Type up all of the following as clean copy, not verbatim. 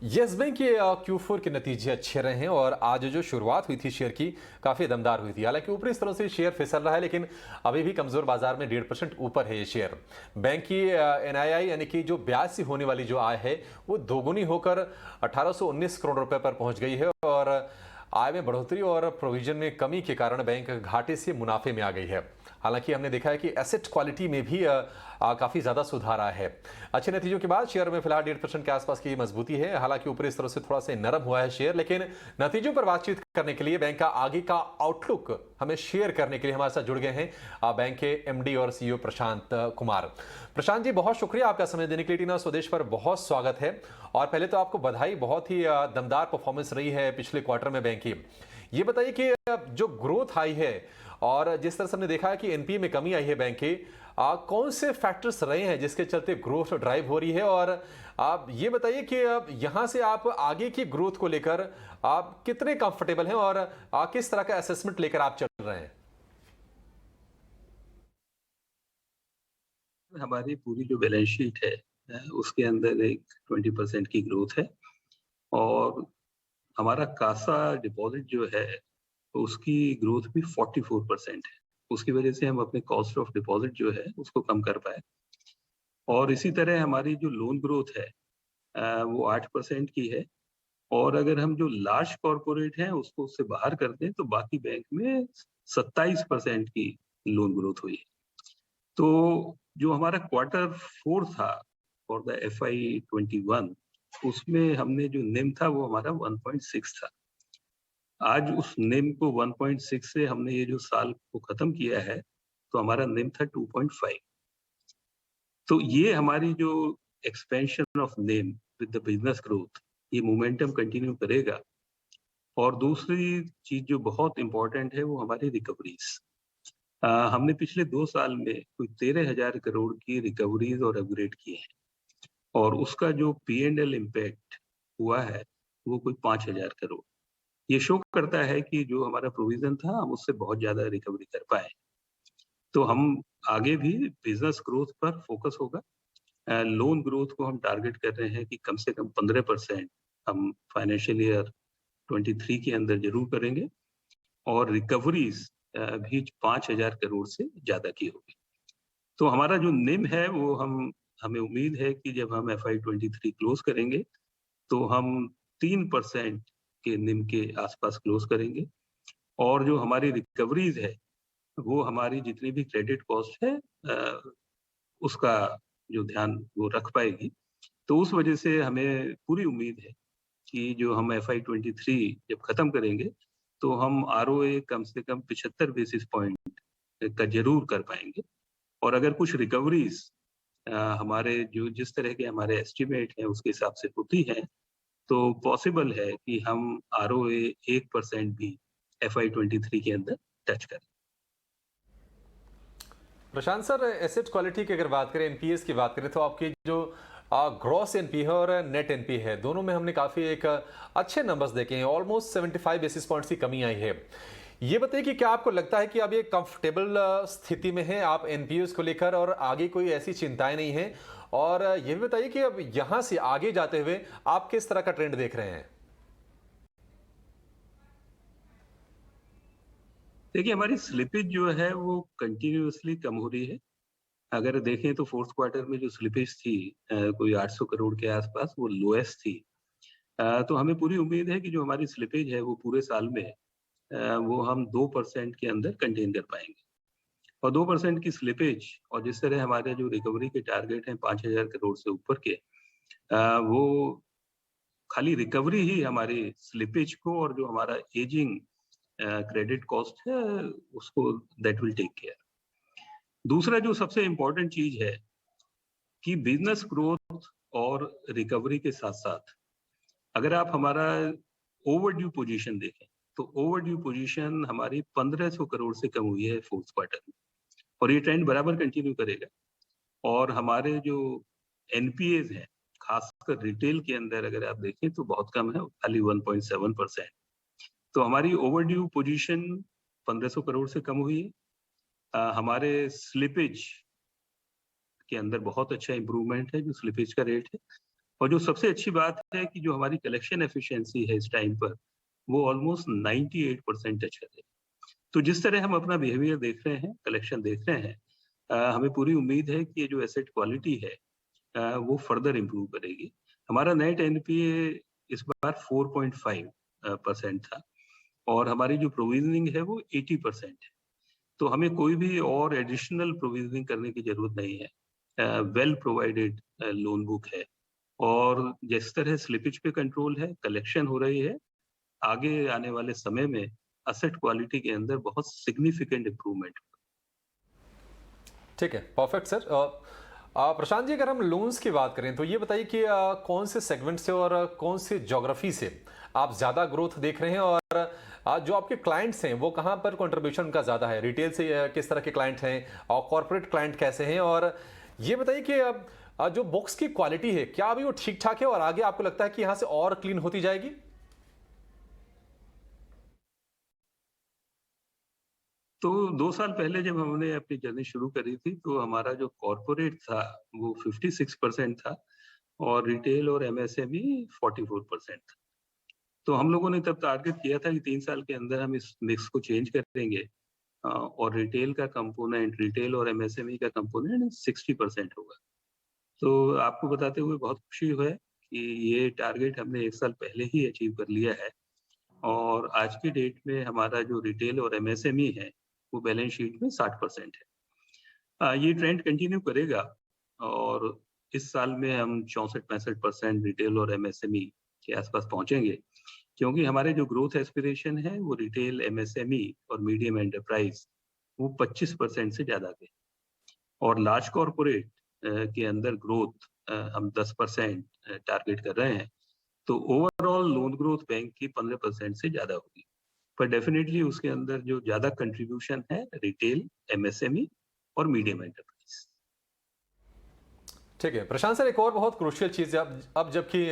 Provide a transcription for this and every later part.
Yes bank के Q4 के नतीजे अच्छे रहे हैं और आज जो शुरुआत हुई थी शेयर की काफ़ी दमदार हुई थी। हालांकि ऊपरी स्तरों से शेयर फिसल रहा है, लेकिन अभी भी कमज़ोर बाजार में 1.5% ऊपर है ये शेयर। बैंक की एनआईआई यानी कि जो ब्याज से होने वाली जो आय है वो दोगुनी होकर 1819 करोड़ रुपए पर पहुंच गई है और आय में बढ़ोतरी और प्रोविजन में कमी के कारण बैंक घाटे से मुनाफे में आ गई है। हालांकि हमने देखा है कि एसेट क्वालिटी में भी काफी ज्यादा सुधार आया है। अच्छे नतीजों के बाद शेयर में फिलहाल 1.5% के आसपास की मजबूती है। हालांकि ऊपरी स्तरों से थोड़ा सा नरम हुआ है शेयर, लेकिन नतीजों पर बातचीत करने के लिए बैंक का आगे का आउटलुक हमें शेयर करने के लिए हमारे साथ जुड़ गए हैं बैंक के एमडी और सीईओ प्रशांत कुमार। प्रशांत जी, बहुत शुक्रिया आपका समय देने के लिए। टीना स्वदेश पर बहुत स्वागत है। और पहले तो आपको बधाई, बहुत ही दमदार परफॉर्मेंस रही है पिछले क्वार्टर में बैंक की। ये बताइए कि जो ग्रोथ आई है और जिस तरह से हमने देखा है कि एनपीए में कमी आई है बैंक के, कौन से फैक्टर्स रहे हैं जिसके चलते ग्रोथ ड्राइव हो रही है? और आप ये बताइए कि यहां से आप आगे की ग्रोथ को लेकर आप कितने कंफर्टेबल हैं और किस तरह का असेसमेंट लेकर आप चल रहे हैं? हमारी पूरी जो बैलेंस शीट है उसके अंदर एक 20% की ग्रोथ है। और हमारा कासा डिपॉजिट जो है उसकी ग्रोथ भी 44% है। उसकी वजह से हम अपने कॉस्ट ऑफ डिपॉजिट जो है उसको कम कर पाए। और इसी तरह हमारी जो लोन ग्रोथ है वो 8% की है। और अगर हम जो लार्ज कॉरपोरेट हैं उसको उससे बाहर कर दें तो बाकी बैंक में 27% की लोन ग्रोथ हुई है। तो जो हमारा क्वार्टर 4 था फॉर द FY21, उसमें हमने जो निम था वो हमारा 1.6 था। आज उस निम को 1.6 से हमने ये जो साल को खत्म किया है तो हमारा निम था 2.5। तो ये हमारी जो एक्सपेंशन ऑफ निम विद द बिजनेस ग्रोथ, ये मोमेंटम कंटिन्यू करेगा। और दूसरी चीज जो बहुत इंपॉर्टेंट है वो हमारी रिकवरीज। हमने पिछले 2 साल में कोई 13,000 करोड़ की रिकवरीज और अपग्रेड किए हैं। और उसका जो P&L इम्पैक्ट हुआ है वो कोई 5,000 करोड़। ये शो करता है कि जो हमारा प्रोविजन था हम उससे बहुत ज्यादा रिकवरी कर पाए। तो हम आगे भी बिजनेस ग्रोथ पर फोकस होगा। लोन ग्रोथ को हम टारगेट कर रहे हैं कि कम से कम 15% हम फाइनेंशियल ईयर 23 के अंदर जरूर करेंगे। और रिकवरीज भी 5,000 करोड़ से ज्यादा की होगी। तो हमारा जो निम है वो हमें उम्मीद है कि जब हम FY23 क्लोज करेंगे तो हम 3% के निम के आसपास क्लोज करेंगे। और जो हमारी रिकवरीज है वो हमारी जितनी भी क्रेडिट कॉस्ट है उसका जो ध्यान वो रख पाएगी। तो उस वजह से हमें पूरी उम्मीद है कि जो हम FY23 जब खत्म करेंगे तो हम ROA कम से कम 75 बेसिस पॉइंट का जरूर कर पाएंगे। और अगर कुछ रिकवरीज हमारे जो जिस तरह के हमारे एस्टिमेट हैं उसके हिसाब से होती हैं तो पॉसिबल है कि हम ROA 1% भी FY23 के अंदर टच करें। प्रशांत सर, एसेट क्वालिटी की अगर बात करें, एनपीएस की बात करें, तो आपकी जो ग्रॉस एनपी है और नेट एनपी है, दोनों में हमने काफी एक अच्छे नंबर्स देखे हैं। ऑलमोस्ट 75 बेसिस पॉइंट्स की कमी आई है। ये बताइए कि क्या आपको लगता है कि अब ये कंफर्टेबल स्थिति में है आप एनपीएस को लेकर और आगे कोई ऐसी चिंताएं नहीं है? और ये भी बताइए कि अब यहां से आगे जाते हुए आप किस तरह का ट्रेंड देख रहे हैं? देखिए, हमारी स्लिपेज जो है वो कंटिन्यूअसली कम हो रही है। अगर देखें तो फोर्थ क्वार्टर में जो स्लिपेज थी कोई 800 करोड़ के आसपास, वो लोएस्ट थी। तो हमें पूरी उम्मीद है कि जो हमारी स्लिपेज है वो पूरे साल में वो हम 2% के अंदर कंटेन कर पाएंगे। और 2% की स्लिपेज और जिस तरह हमारे जो रिकवरी के टारगेट हैं 5,000 करोड़ से ऊपर के, वो खाली रिकवरी ही हमारी स्लिपेज को और जो हमारा एजिंग क्रेडिट कॉस्ट है उसको दैट विल टेक केयर। दूसरा जो सबसे इम्पोर्टेंट चीज है कि बिजनेस ग्रोथ और रिकवरी के साथ साथ अगर आप हमारा ओवरड्यू पोजीशन देखें तो ओवरड्यू पोजीशन हमारी 1,500 करोड़ से कम हुई है फोर्थ क्वार्टर में। और ये ट्रेंड बराबर कंटिन्यू करेगा। और हमारे जो एनपीएज हैं खासकर रिटेल के अंदर अगर आप देखें तो बहुत कम है, खाली 1.7%। तो हमारी ओवरड्यू पोजीशन 1,500 करोड़ से कम हुई है। हमारे स्लिपेज के अंदर बहुत अच्छा इंप्रूवमेंट है जो स्लिपेज का रेट है। और जो सबसे अच्छी बात है कि जो हमारी कलेक्शन एफिशिएंसी है इस टाइम पर, वो ऑलमोस्ट 98% टच कर रही है। तो जिस तरह हम अपना बिहेवियर देख रहे हैं, कलेक्शन देख रहे हैं, हमें पूरी उम्मीद है कि ये जो एसेट क्वालिटी है वो फर्दर इम्प्रूव करेगी। हमारा नेट एनपीए इस बार 4.5% था और हमारी जो प्रोविजनिंग है वो 80% है। तो हमें कोई भी और एडिशनल प्रोविजनिंग करने की जरूरत नहीं है। वेल प्रोवाइडेड लोन बुक है और जिस तरह स्लिपेज पे कंट्रोल है, कलेक्शन हो रही है, आगे आने वाले समय में एसेट क्वालिटी के अंदर बहुत सिग्निफिकेंट इम्प्रूवमेंट। ठीक है, परफेक्ट सर। प्रशांत जी, अगर हम लोन्स की बात करें तो ये बताइए कि कौन से सेगमेंट से और कौन से ज्योग्राफी से आप ज़्यादा ग्रोथ देख रहे हैं, और जो आपके क्लाइंट्स हैं वो कहाँ पर कंट्रीब्यूशन उनका ज़्यादा है? रिटेल से किस तरह के क्लाइंट हैं और कॉर्पोरेट क्लाइंट कैसे हैं? और ये बताइए कि जो बुक्स की क्वालिटी है, क्या अभी वो ठीक ठाक है और आगे आपको लगता है कि यहाँ से और क्लीन होती जाएगी? तो 2 साल पहले जब हमने अपनी जर्नी शुरू करी थी, तो हमारा जो कॉर्पोरेट था, वो 56% था और रिटेल और एमएसएमई 44% था। तो हम लोगों ने तब टारगेट किया था कि 3 साल के अंदर हम इस मिक्स को चेंज करेंगे और रिटेल और एमएसएमई का कंपोनेंट 60% होगा। तो आपको बताते हुए बहुत खुशी है कि ये टारगेट हमने 1 साल पहले ही अचीव कर लिया है और आज की डेट में हमारा जो रिटेल और एमएसएमई है, वो बैलेंस शीट में 60% है। ये ट्रेंड कंटिन्यू करेगा और इस साल में हम 64-65% रिटेल और एमएसएमई के आसपास पहुंचेंगे, क्योंकि हमारे जो ग्रोथ एस्पिरेशन है वो रिटेल, एमएसएमई और मीडियम एंटरप्राइज वो 25% से ज्यादा के, और लार्ज कॉर्पोरेट के अंदर ग्रोथ हम 10% टारगेट कर रहे हैं। तो ओवरऑल लोन ग्रोथ बैंक की 15% से ज्यादा होगी, पर डेफिनेटली उसके अंदर जो ज्यादा कंट्रीब्यूशन है रिटेल, एमएसएमई और मीडियम एंटरप्राइज। ठीक है प्रशांत सर, एक और बहुत क्रूशियल चीज़ है, अब जबकि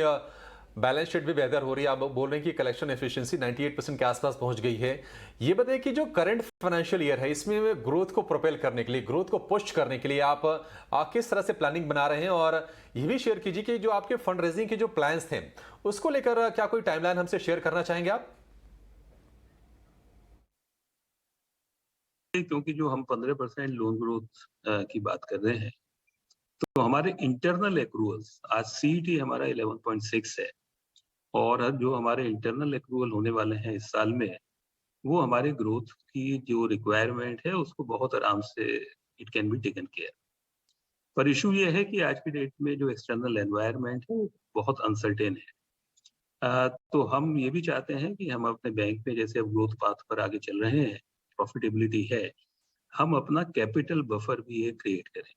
बैलेंस शीट भी बेहतर हो रही है, आप बोल रहे हैं कि कलेक्शन एफिशिएंसी 98% के आसपास पहुंच गई है। ये बताइए कि जो करंट फाइनेंशियल ईयर है, इसमें ग्रोथ को प्रोपेल करने के लिए, ग्रोथ को पुश करने के लिए आप किस तरह से प्लानिंग बना रहे हैं? और ये भी शेयर कीजिए कि जो आपके फंड रेजिंग के जो प्लान्स थे, उसको लेकर क्या कोई टाइमलाइन हमसे शेयर करना चाहेंगे आप? क्योंकि जो हम 15% लोन ग्रोथ की बात कर रहे हैं, तो हमारे इंटरनल एक्रूअल्स, आज सीईटी हमारा 11.6 है और अब जो हमारे इंटरनल एक्रूअल होने वाले हैं इस साल में, वो हमारे ग्रोथ की जो रिक्वायरमेंट है उसको बहुत आराम से it can be taken care. पर इशू ये है कि आज की डेट में जो एक्सटर्नल एनवायरनमेंट है वो बहुत अनसर्टेन है। तो हम ये भी चाहते हैं कि हम अपने बैंक में जैसे ग्रोथ पाथ पर आगे चल रहे हैं, प्रॉफिटेबिलिटी है, हम अपना कैपिटल बफर भी ये क्रिएट करें।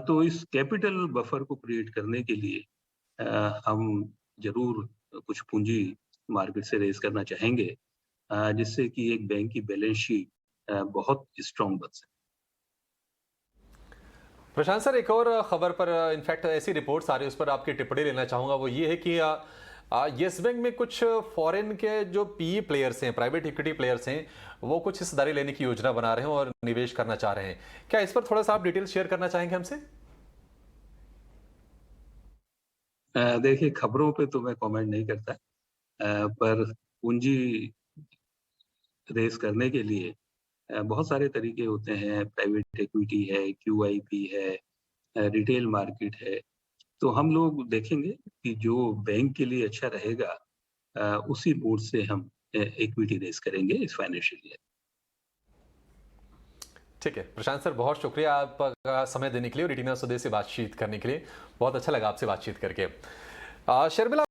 तो इस कैपिटल बफर को क्रिएट करने के लिए हम जरूर कुछ पूंजी मार्केट से रेज करना चाहेंगे, जिससे कि एक बैंक की बैलेंस शीट बहुत स्ट्रॉन्ग बन सके। प्रशांत सर, एक और खबर पर इनफैक्ट ऐसी रिपोर्ट्स आ रही है, उस पर आपकी टिप्पणी लेना चाहूंगा। वो ये है कि येस बैंक में कुछ फॉरेन के जो पीई प्लेयर्स हैं, प्राइवेट इक्विटी प्लेयर्स हैं, वो कुछ हिस्सेदारी लेने की योजना बना रहे हैं और निवेश करना चाह रहे हैं। क्या इस पर थोड़ा सा आप डिटेल शेयर करना चाहेंगे हमसे? देखिए, खबरों पे तो मैं कमेंट नहीं करता, पर पूंजी रेस करने के लिए बहुत सारे तरीके होते हैं। प्राइवेट इक्विटी है, क्यूआईपी है, रिटेल मार्केट है। तो हम लोग देखेंगे कि जो बैंक के लिए अच्छा रहेगा, उसी मोड से हम इक्विटी रेस करेंगे इस फाइनेंशियल ईयर। ठीक है प्रशांत सर, बहुत शुक्रिया आपका समय देने के लिए और रेटिना स्वदेश से बातचीत करने के लिए। बहुत अच्छा लगा आपसे बातचीत करके। शर्मिला